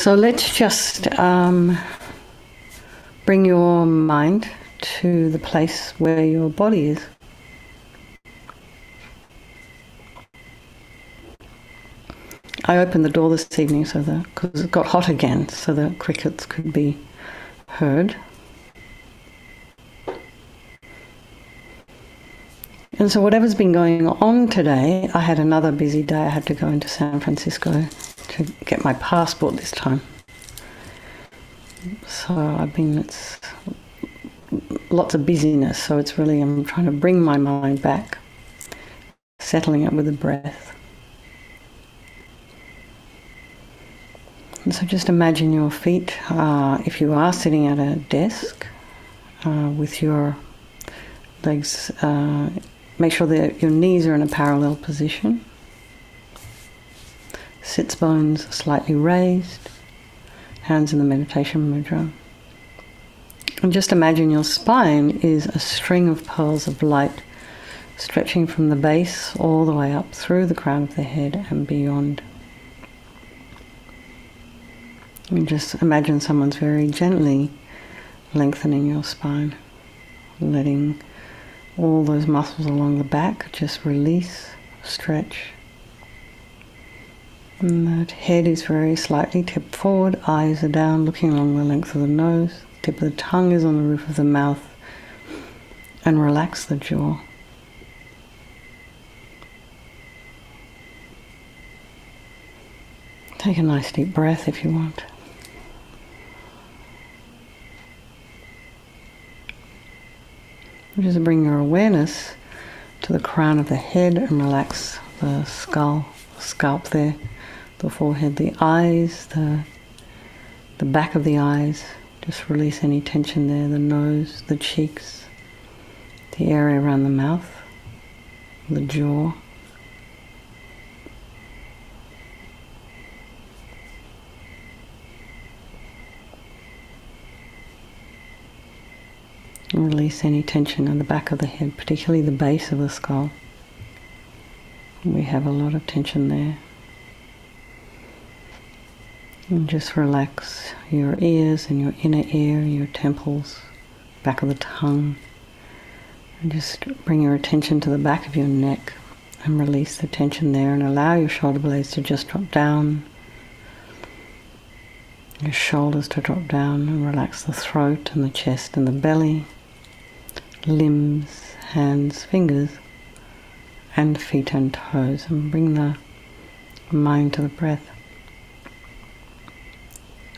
So let's just bring your mind to the place where your body is. I opened the door this evening so that, because it got hot again, so the crickets could be heard. And so whatever's been going on today, I had another busy day. I had to go into San Francisco to get my passport this time. So it's lots of busyness. So it's really, I'm trying to bring my mind back, settling it with the breath. And so just imagine your feet, if you are sitting at a desk with your legs, make sure that your knees are in a parallel position. Sits bones slightly raised, hands in the meditation mudra. And just imagine your spine is a string of pearls of light stretching from the base all the way up through the crown of the head and beyond. And just imagine someone's very gently lengthening your spine, letting all those muscles along the back just release, stretch. And that head is very slightly tipped forward, eyes are down, looking along the length of the nose, tip of the tongue is on the roof of the mouth, and relax the jaw. Take a nice deep breath if you want. Just bring your awareness to the crown of the head and relax the scalp there, the forehead, the eyes, the back of the eyes. Just release any tension there, the nose, the cheeks, the area around the mouth, the jaw. And release any tension in the back of the head, particularly the base of the skull. We have a lot of tension there. And just relax your ears and your inner ear, your temples, back of the tongue. And just bring your attention to the back of your neck and release the tension there and allow your shoulder blades to just drop down. Your shoulders to drop down and relax the throat and the chest and the belly. Limbs, hands, fingers, and feet and toes, and bring the mind to the breath.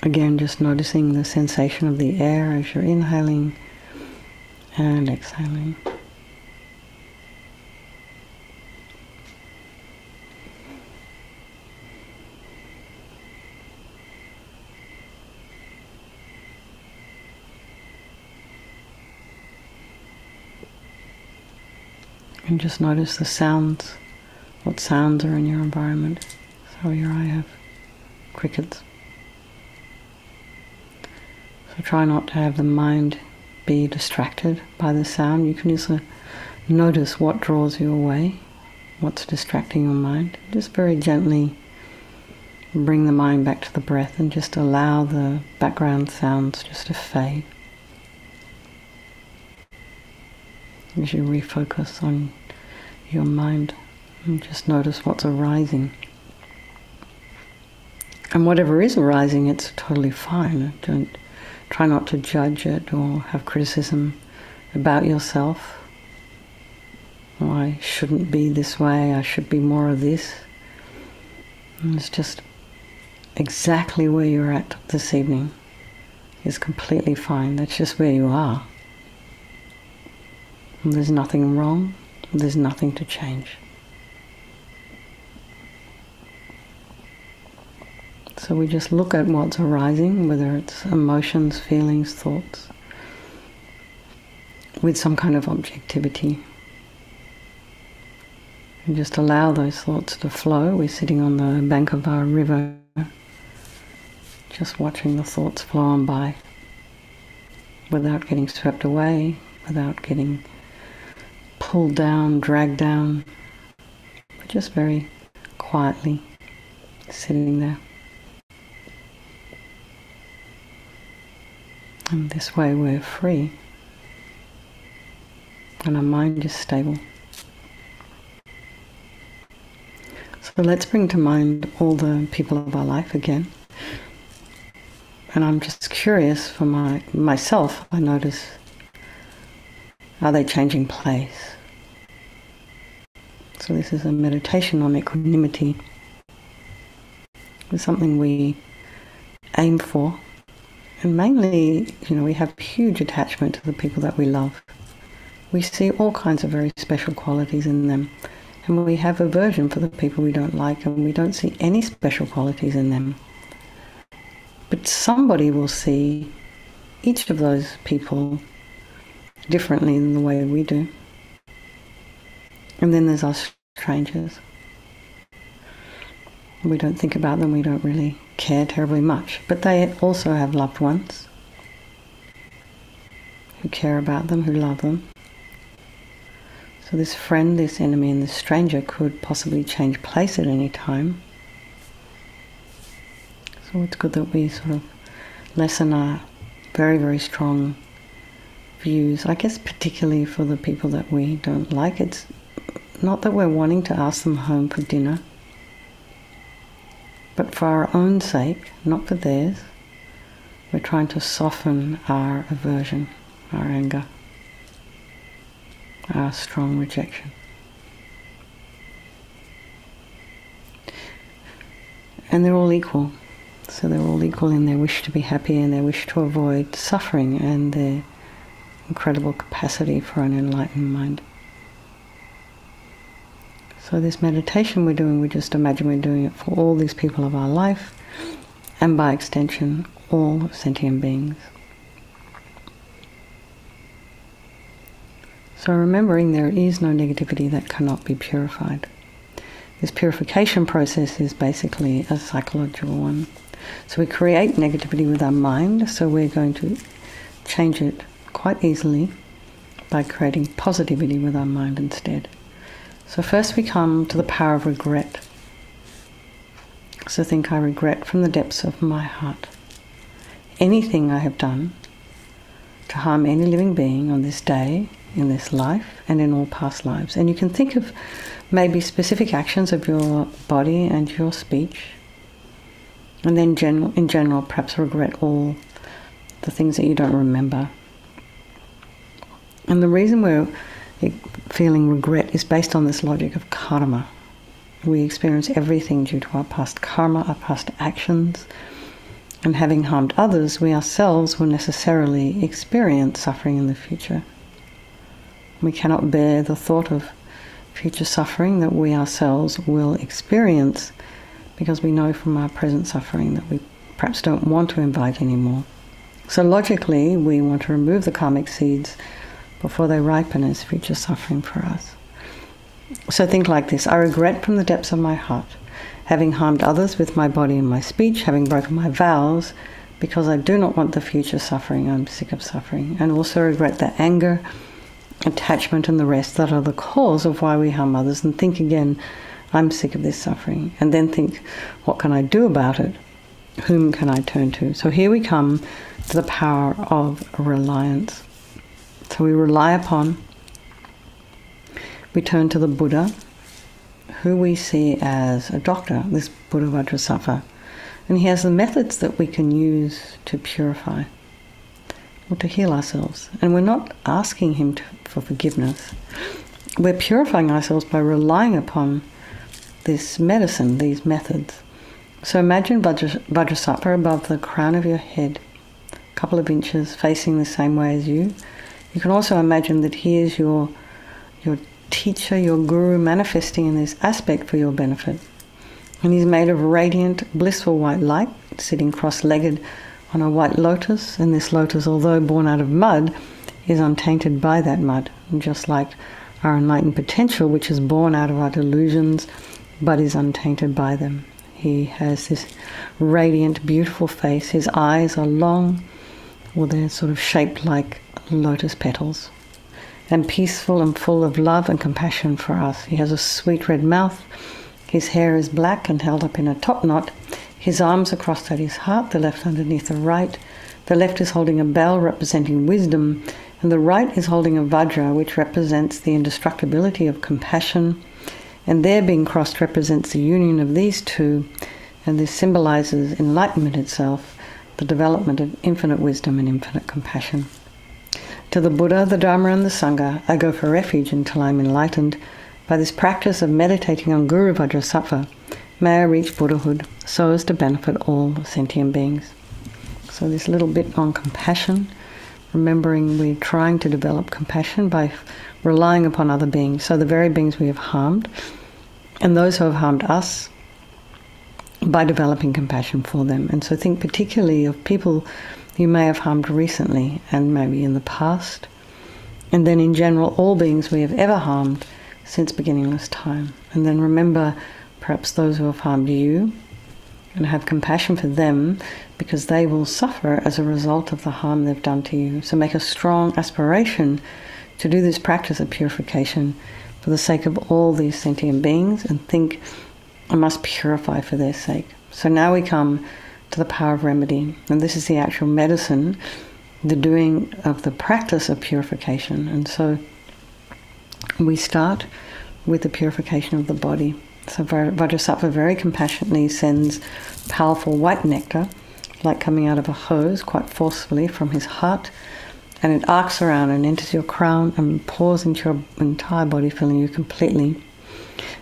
Again, just noticing the sensation of the air as you're inhaling and exhaling. And just notice the sounds, what sounds are in your environment. So here I have crickets. So try not to have the mind be distracted by the sound. You can just notice what draws you away, what's distracting your mind. Just very gently bring the mind back to the breath and just allow the background sounds just to fade. As you refocus on your mind and just notice what's arising. And whatever is arising, it's totally fine. Don't try not to judge it or have criticism about yourself. Oh, I shouldn't be this way, I should be more of this. And it's just exactly where you're at this evening is completely fine. That's just where you are. There's nothing wrong, there's nothing to change. So we just look at what's arising, whether it's emotions, feelings, thoughts, with some kind of objectivity. And just allow those thoughts to flow. We're sitting on the bank of our river, just watching the thoughts flow on by, without getting swept away, without getting pulled down, dragged down, but just very quietly sitting there. And this way we're free. And our mind is stable. So let's bring to mind all the people of our life again. And I'm just curious for myself, I notice, are they changing place? So this is a meditation on equanimity. It's something we aim for. And mainly, we have huge attachment to the people that we love. We see all kinds of very special qualities in them. And we have aversion for the people we don't like, and we don't see any special qualities in them. But somebody will see each of those people differently than the way we do. And then there's us strangers. We don't think about them, we don't really care terribly much. But they also have loved ones who care about them, who love them. So this friend, this enemy, and this stranger could possibly change place at any time. So it's good that we sort of lessen our very, very strong views. I guess particularly for the people that we don't like. It's not that we're wanting to ask them home for dinner, but for our own sake, not for theirs. We're trying to soften our aversion, our anger, our strong rejection. And they're all equal. So they're all equal in their wish to be happy and their wish to avoid suffering and their incredible capacity for an enlightened mind. So this meditation we're doing, we just imagine we're doing it for all these people of our life and by extension, all sentient beings. So remembering there is no negativity that cannot be purified. This purification process is basically a psychological one. So we create negativity with our mind, so we're going to change it quite easily by creating positivity with our mind instead. So first we come to the power of regret. So think, I regret from the depths of my heart anything I have done to harm any living being on this day, in this life, and in all past lives. And you can think of maybe specific actions of your body and your speech, and then in general perhaps regret all the things that you don't remember. And the reason we're feeling regret is based on this logic of karma. We experience everything due to our past karma, our past actions, and having harmed others, we ourselves will necessarily experience suffering in the future. We cannot bear the thought of future suffering that we ourselves will experience, because we know from our present suffering that we perhaps don't want to invite anymore. So logically, we want to remove the karmic seeds before they ripen as future suffering for us. So think like this: I regret from the depths of my heart having harmed others with my body and my speech, having broken my vows, because I do not want the future suffering. I'm sick of suffering. And also regret the anger, attachment, and the rest that are the cause of why we harm others. And think again, I'm sick of this suffering. And then think, what can I do about it? Whom can I turn to? So here we come to the power of reliance. So we rely upon, we turn to the Buddha, who we see as a doctor, this Buddha Vajrasattva. And he has the methods that we can use to purify or to heal ourselves. And we're not asking him for forgiveness. We're purifying ourselves by relying upon this medicine, these methods. So imagine Vajrasattva above the crown of your head, a couple of inches facing the same way as you. You can also imagine that he is your teacher, your guru, manifesting in this aspect for your benefit. And he's made of radiant, blissful white light, sitting cross-legged on a white lotus. And this lotus, although born out of mud, is untainted by that mud. And just like our enlightened potential, which is born out of our delusions, but is untainted by them. He has this radiant, beautiful face. His eyes are long, or they're sort of shaped like lotus petals, and peaceful and full of love and compassion for us. He has a sweet red mouth. His hair is black and held up in a top knot. His arms are crossed at his heart, the left underneath the right, The left is holding a bell representing wisdom, and the right is holding a Vajra, which represents the indestructibility of compassion. And there being crossed represents the union of these two, and this symbolizes enlightenment itself, the development of infinite wisdom and infinite compassion. To the Buddha, the Dharma, and the Sangha, I go for refuge until I am enlightened. By this practice of meditating on Guru Vajrasattva, may I reach Buddhahood so as to benefit all sentient beings. So this little bit on compassion, remembering we're trying to develop compassion by relying upon other beings, so the very beings we have harmed, and those who have harmed us, by developing compassion for them. And so think particularly of people you may have harmed recently and maybe in the past, and then in general all beings we have ever harmed since beginningless time. And then remember perhaps those who have harmed you and have compassion for them, because they will suffer as a result of the harm they've done to you. So make a strong aspiration to do this practice of purification for the sake of all these sentient beings, and think, I must purify for their sake. So now we come to the power of remedy, and this is the actual medicine, the doing of the practice of purification. And so we start with the purification of the body. So Vajrasattva very compassionately sends powerful white nectar, like coming out of a hose, quite forcefully from his heart, and it arcs around and enters your crown and pours into your entire body, filling you completely.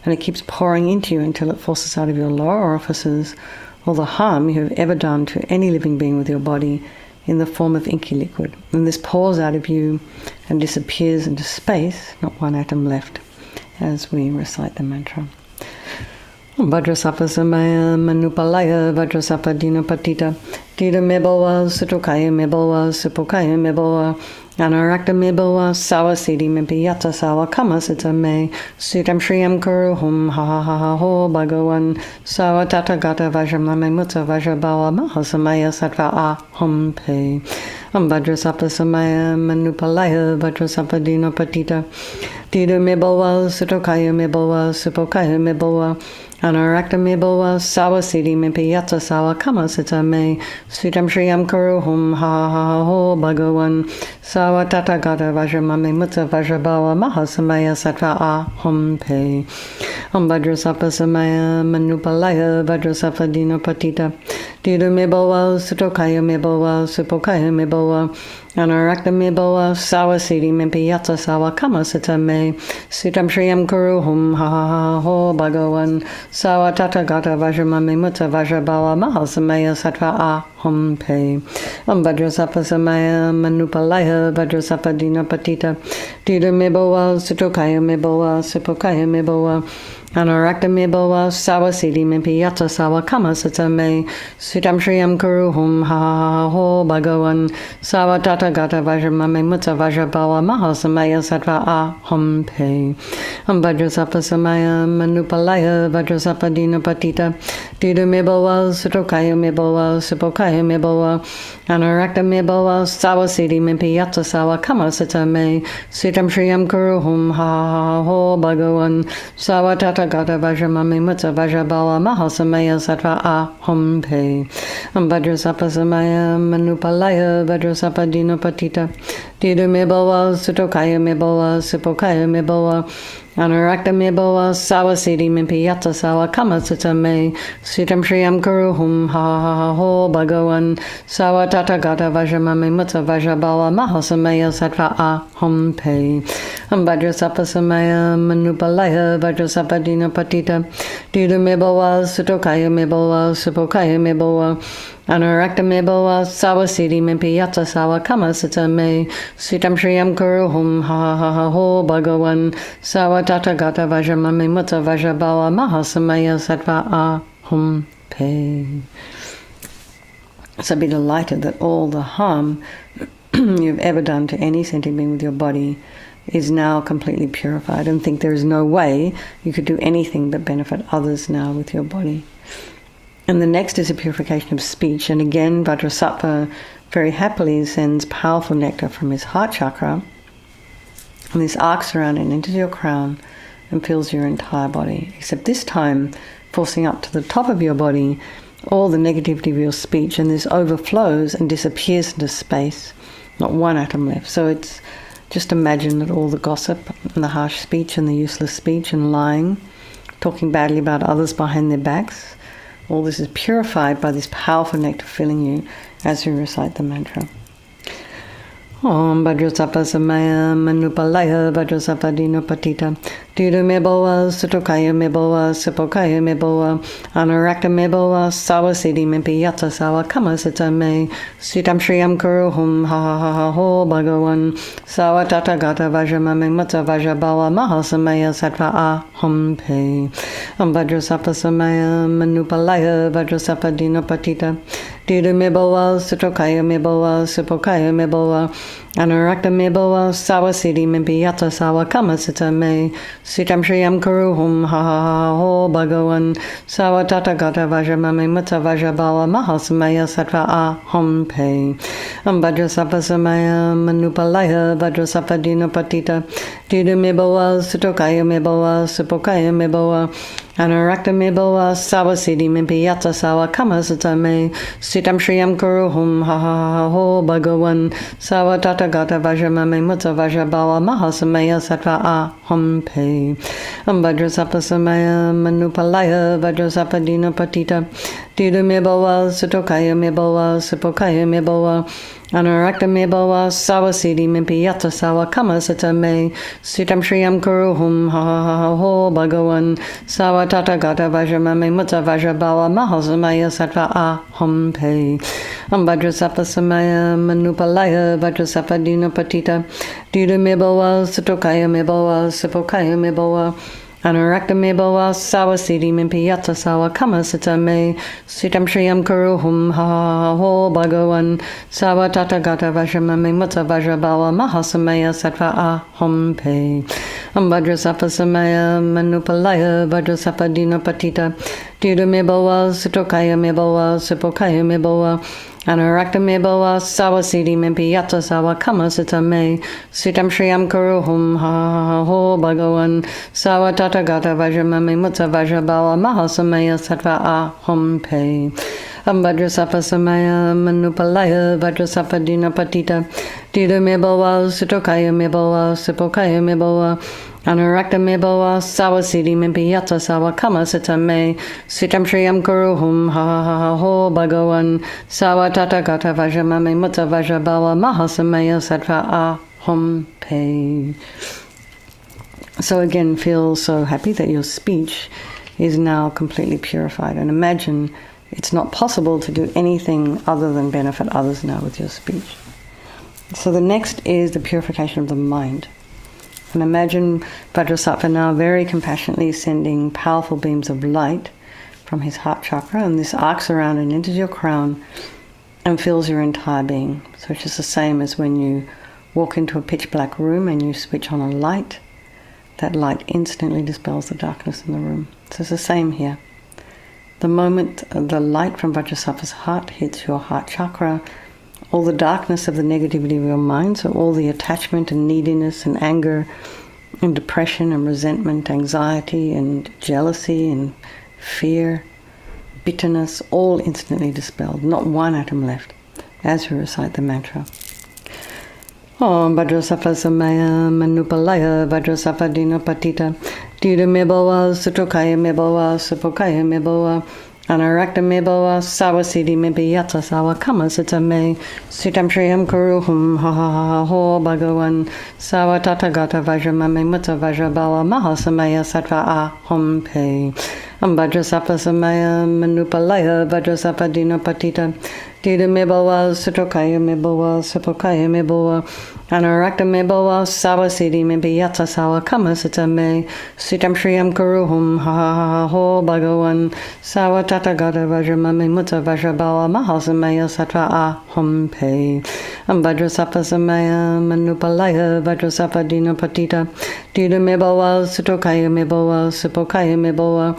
And it keeps pouring into you until it forces out of your lower orifices all the harm you have ever done to any living being with your body in the form of inky liquid. And this pours out of you and disappears into space, not one atom left, as we recite the mantra. Vajrasattva samaya manupalaya Vajrasattva dinapatita Dita mebawa sutokaya mebawa supokaya mebawa Anarakta mebawa sawa siddhi mimpiyata sawa kama sita me Sutam shriyam kuru hum ha ha ha ha ho bhagavan Sawa tathagata vajramame mutta vajrabawa mahasamaya sattva aham pe Vajrasattva samaya manupalaya Vajrasattva dinapatita Dita mebawa sutokaya mebawa supokaya mebawa Anarakta mebawa sawa siddhi mimpiyata sawa kama sita me Sutam shriyam kuru hum ha ha ha ho bhagavan Sawa tathagata vajramame mutta vajrabawa mahasamaya sattva aham pe Vajrasattva samaya manupalaya Vajrasattva dinapatita Dita mebawa sutokaya mebawa supokaya mebawa Anarakta mebawa sawa siddhi mimpiyata sawa kama sita me Sutam shriyam kuru hum ha ha ha ho bhagavan Sawa tathagata vajramame mutta vajrabawa mahasamaya sattva aham pe Vajrasattva samaya manupalaya Vajrasattva dinapatita Dita mebawa sutokaya mebawa supokaya mebawa Anarakta mebawa sawa siddhi mimpiyata sawa kama sita me Sutam shriyam kuru hum ha ha ha ho bhagavan Sawa tathagata vajramame mutta vajrabawa mahasamaya sattva aham pe Vajrasattva samaya manupalaya Vajrasattva dinapatita Dita mebawa sutokaya mebawa supokaya mebawa Anarakta mebawa sawa siddhi mimpiyata sawa kama sita me Sutam shriyam kuru hum ha ha ha ho bhagavan Sawa tathagata vajramame mutta vajrabawa mahasamaya sattva aham pe Vajrasattva samaya manupalaya Vajrasattva dinapatita Dita mebawa sutokaya mebawa supokaya mebawa Anarakta mebawa sawa siddhi mimpiyata sawa kama sita me Sutam shriyam kuru hum ha ha ha ho bhagavan Sawa tathagata vajramame mutta vajrabawa mahasamaya sattva aham pe Vajrasattva samaya manupalaya Vajrasattva dinapatita Dita mebawa sutokaya mebawa supokaya mebawa Anarakta mebawa sawa siddhi mimpiyata sawa kama sita me Sutam shriyam kuru hum ha ha ha ho bhagavan Sawa tathagata vajramame mutta vajrabawa mahasamaya sattva aham pe. So be delighted that all the harm you've ever done to any sentient being with your body is now completely purified, and think there is no way you could do anything but benefit others now with your body. And the next is a purification of speech. And again, Vajrasattva very happily sends powerful nectar from his heart chakra. And this arcs around and enters your crown and fills your entire body. Except this time, forcing up to the top of your body, all the negativity of your speech, and this overflows and disappears into space, not one atom left. So it's just imagine that all the gossip and the harsh speech and the useless speech and lying, talking badly about others behind their backs, all this is purified by this powerful nectar filling you as you recite the mantra. Om Vajrasattva Samaya Manupalaya Vajrasattva Dinopatita Didu Meboa Sutokaya Meboa Sipokaya Meboa Anarakta Meboa Sawasidi Mimpi Yata Sawa Kamasita Me Sitam Shriyam Kuruhum Ha Ha Ha Ha Ho Bhagavan Sawa Tata Gata Vajramame Mata Vajrabawa Mahasamaya Sattva Aham Pe Om Vajrasattva Samaya Manupalaya Vajrasattva Dinopatita Didu Meboa Sutokaya Meboa Sipokaya Meboa Anarakta Meboa Sawasidi Mimpi Yata Sawa Kamasita Me Sitam Shriyam Kuruhum Ha Ha Ha Ho Bhagavan Sawa Tata Gata Vajramame Mata Vajrabawa Mahasamaya Sattva Aham Pe Om Vajrasattva Samaya Manupalaya Vajrasattva Dinopatita Didu Meboa Sutokaya Meboa Sipokaya Meboa Anarakta Meboa Sawasidi Mimpi Yata Sawa Kamasita Me Sitam Shriyam Kuruhum Ha Ha Ha Ho Bhagavan Sawa Tata Gata Vajramame Mata Vajrabawa Mahasamaya Sattva Aham Pe Om Vajrasattva Samaya Manupalaya Vajrasattva Dinopatita Didu Meboa Sutokaya Meboa Sipokaya Meboa Anarakta Meboa Sawasidi Mimpi Yata Sawa Kamasita Me Sitam Shriyam Kuruhum Ha Ha Ha Ho Bhagavan Sawa Tata Gata Vajramame Mata Vajrabawa Mahasamaya Sattva Aham Pe Om Vajrasattva Samaya Manupalaya Vajrasattva Dinopatita Didu Meboa Sutokaya Meboa Sipokaya Meboa Anarakta Meboa Sawasidi Mimpi Yata Sawa Kamasita Me Sitam Shriyam Kuruhum Ha Ha Ha Ho Bhagavan Sawa Tata Gata Vajramame Mata Vajrabawa Mahasamaya Sattva Aham Pe Om Vajrasattva Samaya Manupalaya Vajrasattva Dinopatita Didu Meboa Sutokaya Meboa Sipokaya Meboa Anarakta Meboa Sawasidi Mimpi Yata Sawa Kamasita Me Sitam Shriyam Kuruhum Ha Ha Ha Ho Bhagavan Sawa Tata Gata Vajramame Mata Vajrabawa Mahasamaya Sattva Aham Pe Om Vajrasattva Samaya Manupalaya Vajrasattva Dinopatita Didu Meboa Sutokaya Meboa Sipokaya Meboa Anarakta Meboa Sawasidi Mimpi Yata Sawa Kamasita Me Sitam Shriyam Kuruhum Ha Ha Ha Ho Bhagavan Sawa Tata Gata Vajramame Mata Vajrabawa Mahasamaya Sattva Aham Pe. So again, feel so happy that your speech is now completely purified, and imagine it's not possible to do anything other than benefit others now with your speech. So the next is the purification of the mind. And imagine Vajrasattva now very compassionately sending powerful beams of light from his heart chakra, and this arcs around and enters your crown and fills your entire being. So it's just the same as when you walk into a pitch black room and you switch on a light. That light instantly dispels the darkness in the room. So it's the same here. The moment the light from Vajrasattva's heart hits your heart chakra, all the darkness of the negativity of your mind, so all the attachment and neediness and anger and depression and resentment, anxiety and jealousy and fear, bitterness, all instantly dispelled, not one atom left, as we recite the mantra. Om Vajrasattva Samaya Manupalaya Vajrasattva Dinopatita Didu Meboa Sutokaya Meboa Sipokaya Meboa Anarakta Meboa Sawasidi Mimpi Yata Sawa Kamasita Me Sitam Shriyam Kuruhum Ha Ha Ha Ho Bhagavan Sawa Tata Gata Vajramame Mata Vajrabawa Mahasamaya Sattva Aham Pe Om Vajrasattva Samaya Manupalaya Vajrasattva Dinopatita Didu Meboa Sutokaya Meboa Sipokaya Meboa Anarakta Meboa Sawasidi Mimpi Yata Sawa Kamasita Me Sitam Shriyam Kuruhum Ha Ha Ha Ho Bhagavan Sawa Tata Gata Vajramame Mata Vajrabawa Mahasamaya Sattva Aham Pe Om Vajrasattva Samaya Manupalaya Vajrasattva Dinopatita Didu Meboa Sutokaya Meboa Sipokaya Meboa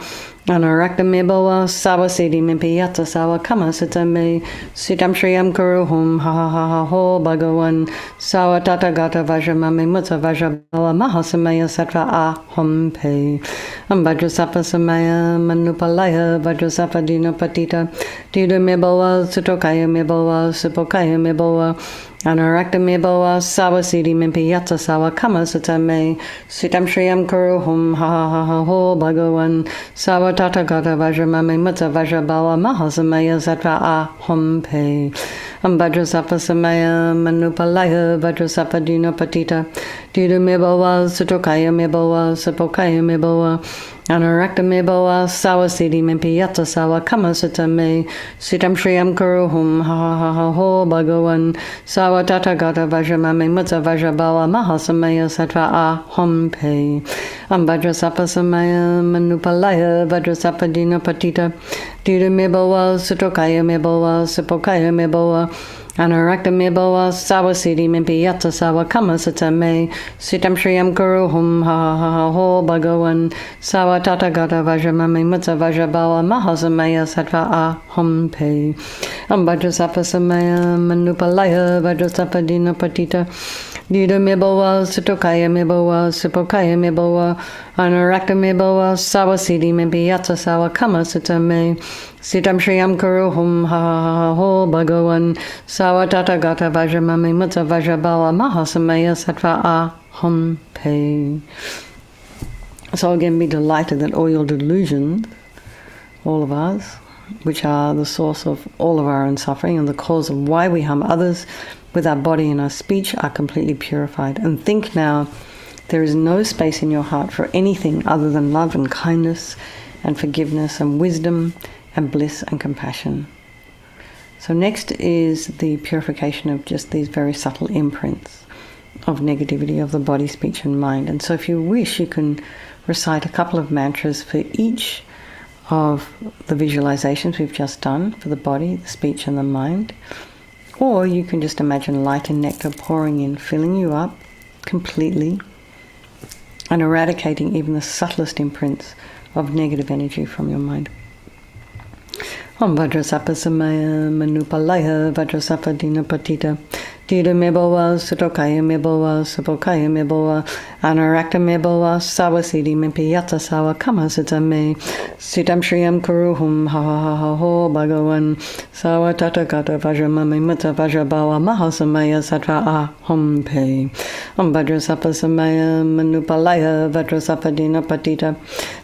Anarakta me boa sawasidi mimpi yata sawa kama sita me sitam shriyam kuruhum ha ha ha ha ho bhagavan sawa tata gata vajramame mutta vajrabawa mahasamaya sattva aham pe Vajrasattva samaya manupalaya Vajrasattva dina patita Dida me boa sutokaya me boa supokaya me boa Anarakta me boa sawasidi mimpi yata sawa kama sita me sitam shriyam kuruhum ha ha ha ha ho bhagavan sawa tata gata vajramame mutta vajrabawa mahasamaya sattva aham pe Vajrasattva samaya manupalaya Vajrasattva dina patita Dida me boa sutokaya me boa supokaya me boa Anarakta me boa sawasidi mimpi yata sawa kama sita me sitam shriyam kuruhum ha ha ha ha ho bhagavan sawa tata gata vajramame mutta vajrabawa mahasamaya sattva aham pe Vajrasattva samaya manupalaya Vajrasattva dina patita Dida me boa sutokaya me boa supokaya me boa Anarakta me boa sawasidi mimpi yata sawa kama sita me sitam shriyam kuruhum ha ha ha ha ho bhagavan sawa tata gata vajramame mutta vajrabawa mahasamaya sattva aham pe Vajrasattva samaya manupalaya Vajrasattva dina patita Dida me boa sutokaya me boa supokaya me boa Anarakta me boa sawasidi mimpi yata sawa kama sita me sitam shriyam kuruhum ha ha ha ha ho bhagavan sawa tata gata vajramame mutta vajrabawa mahasamaya sattva aham pe. So again, be delighted that all your delusions, all of us, which are the source of all of our own suffering and the cause of why we harm others with our body and our speech, are completely purified. And think now, there is no space in your heart for anything other than love and kindness and forgiveness and wisdom and bliss and compassion. So next is the purification of just these very subtle imprints of negativity of the body, speech and mind. And so if you wish, you can recite a couple of mantras for each of the visualizations we've just done for the body, the speech and the mind. Or you can just imagine light and nectar pouring in, filling you up completely and eradicating even the subtlest imprints of negative energy from your mind. Vajrasattva samaya manupalaya Vajrasattva dina patita Dida me boa sutokaya me boa supokaya me boa Anarakta me boa sawasidi mimpi yata sawa kama sita me sitam shriyam kuruhum ha ha ha ha ho bhagavan sawa tata gata vajramame mutta vajrabawa mahasamaya sattva aham pe Vajrasattva samaya manupalaya Vajrasattva dina patita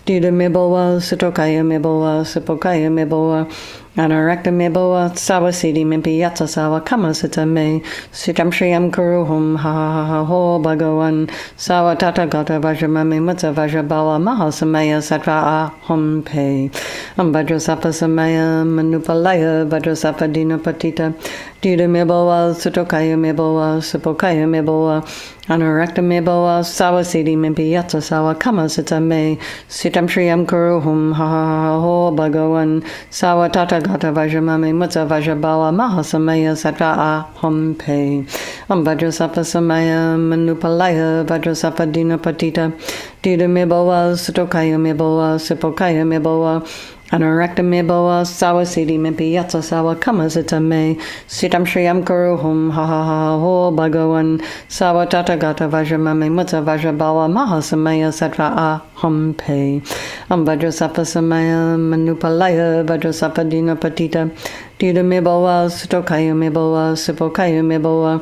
Dida me boa sutokaya me boa supokaya me boa Anarakta me boa sawasidi mimpi yata sawa kama sita me sitam shriyam kuruhum ha ha ha ha ho bhagavan sawa tata gata vajramame mutta vajrabawa mahasamaya sattva aham pe Vajrasattva samaya manupalaya Vajrasattva dina patita Dida me boa sutokaya me boa supokaya me boa Anarakta me boa sawasidi mimpi yata sawa kama sita me sitam shriyam kuruhum ha ha ha ha ho bhagavan sawa tata gata vajramame mutta vajrabawa mahasamaya sattva aham pe Vajrasattva samaya manupalaya Vajrasattva dina patita Dida me boa sutokaya me boa supokaya me boa Anarakta me boa sawasidi mimpi yata sawa kama sita me sitam shriyam kuruhum ha ha ha ha ho bhagavan sawa tata gata vajramame mutta vajrabawa mahasamaya sattva aham pe Vajrasattva samaya manupalaya Vajrasattva dina patita Dida me boa sutokaya me boa supokaya me boa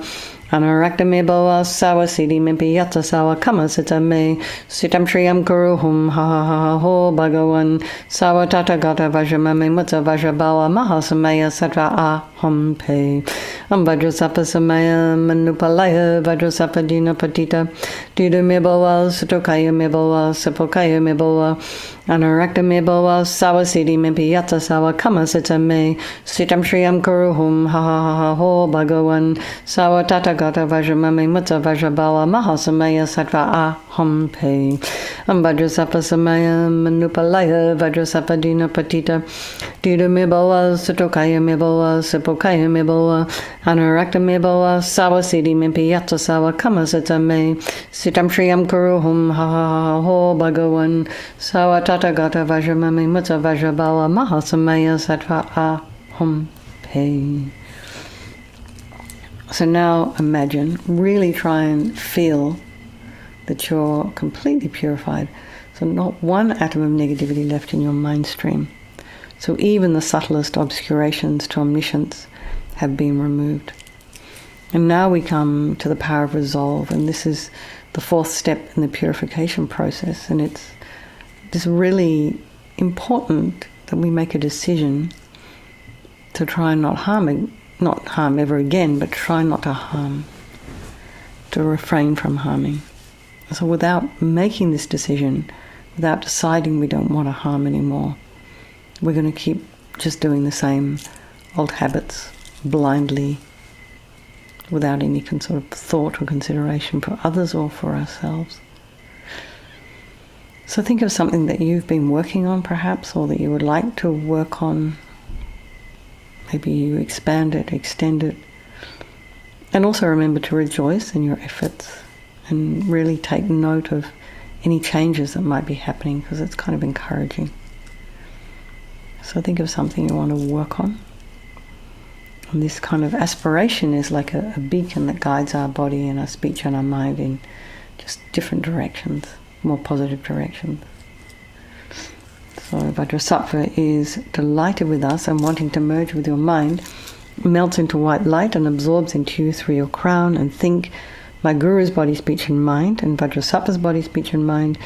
Anarakta me boa sawasidi mimpi yata sawa kama sita me sitam shriyam kuruhum ha ha ha ha ho bhagavan sawa tata gata vajramame mutta vajrabawa mahasamaya sattva aham pe Vajrasattva samaya manupalaya Vajrasattva dina patita Dida me boa sutokaya me boa supokaya me boa Anarakta me boa sawasidi mimpi yata sawa kama sita me sitam shriyam kuruhum ha ha ha ha ho bhagavan sawa tata gata Vajramami Mutta Vajrabala Mahasamaya Sattva Aham Pe Vajrasattva Samaya Manupalaya Vajrasattva Dina Patita Dida Miboa Sutokaya Miboa Sipokaya Miboa Anarakta Miboa Sawasidi Mimpiyata Sawa Kamasata Me Sitam Shriyam Kuruhum Ha Ho Bhagawan Sawatata Gata Vajramami Mutta Vajrabala Mahasamaya Sattva Aham Pe. So now imagine, really try and feel that you're completely purified. So not one atom of negativity left in your mind stream. So even the subtlest obscurations to omniscience have been removed. And now we come to the power of resolve, and this is the fourth step in the purification process. And it's really important that we make a decision to try and not harm ever again, but try not to harm, to refrain from harming. So without making this decision, without deciding we don't want to harm anymore, we're going to keep just doing the same old habits blindly, without any sort of thought or consideration for others or for ourselves. So think of something that you've been working on perhaps, or that you would like to work on. Maybe you expand it, extend it. And also remember to rejoice in your efforts and really take note of any changes that might be happening, because it's kind of encouraging. So think of something you want to work on. And this kind of aspiration is like a beacon that guides our body and our speech and our mind in just different directions, more positive directions. So Vajrasattva is delighted with us and wanting to merge with your mind, melts into white light and absorbs into you through your crown, and think, my Guru's body, speech and mind, and Vajrasattva's body, speech and mind,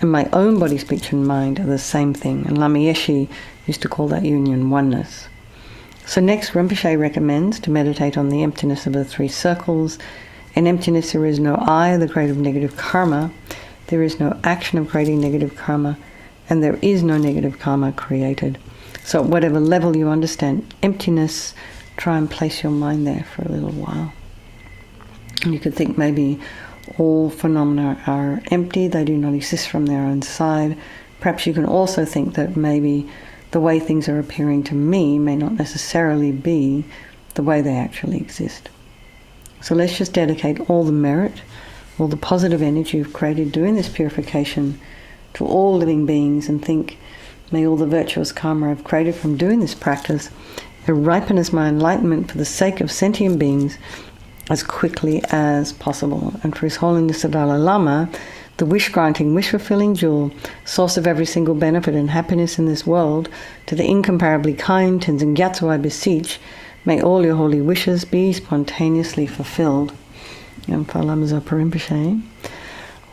and my own body, speech and mind are the same thing. And LAMA YESHE used to call that union oneness. So next, Rinpoche recommends to meditate on the emptiness of the three circles. In emptiness there is no I, the grade of negative karma. There is no action of creating negative karma. And there is no negative karma created. So at whatever level you understand emptiness, try and place your mind there for a little while. And you could think maybe all phenomena are empty, they do not exist from their own side. Perhaps you can also think that maybe the way things are appearing to me may not necessarily be the way they actually exist. So let's just dedicate all the merit, all the positive energy you've created doing this purification to all living beings, and think, may all the virtuous karma I've created from doing this practice ripen as my enlightenment for the sake of sentient beings as quickly as possible. And for His Holiness the Dalai Lama, the wish-granting, wish-fulfilling jewel, source of every single benefit and happiness in this world, to the incomparably kind Tenzin Gyatso I beseech, may all your holy wishes be spontaneously fulfilled. And for Lama Zopa Rinpoche,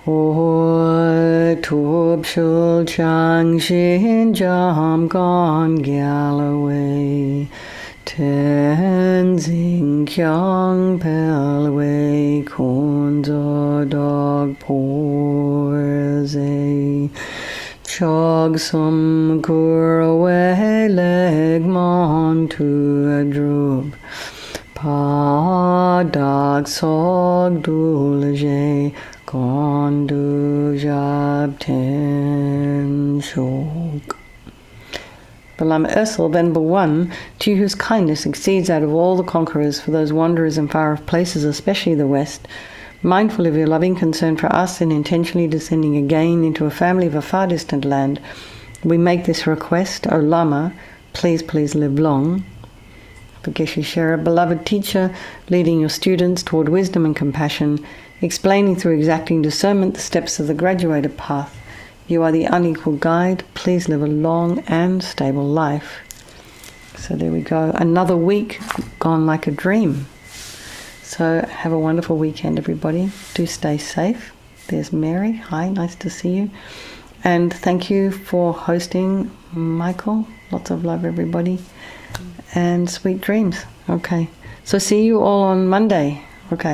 Hoi Tub Shul Chang Shin Jam Gon Galloway Tenzin Kyang Pelway Kunzo Dog Porze Chog Sum Kuraway Leg Mon to a Droop Pa Dag Sog Dulje Kondu Jab Ten Shok. Lama Ursel, Venerable One, to you whose kindness exceeds that of all the conquerors, for those wanderers in far-off places, especially the West, mindful of your loving concern for us and intentionally descending again into a family of a far distant land, we make this request. O Lama, please, please live long. For Geshe Shera, beloved teacher, leading your students toward wisdom and compassion, explaining through exacting discernment the steps of the graduated path. You are the unequal guide. Please live a long and stable life. So there we go. Another week gone like a dream. So have a wonderful weekend, everybody. Do stay safe. There's Mary. Hi, nice to see you. And thank you for hosting, Michael. Lots of love, everybody. And sweet dreams. Okay. So see you all on Monday. Okay.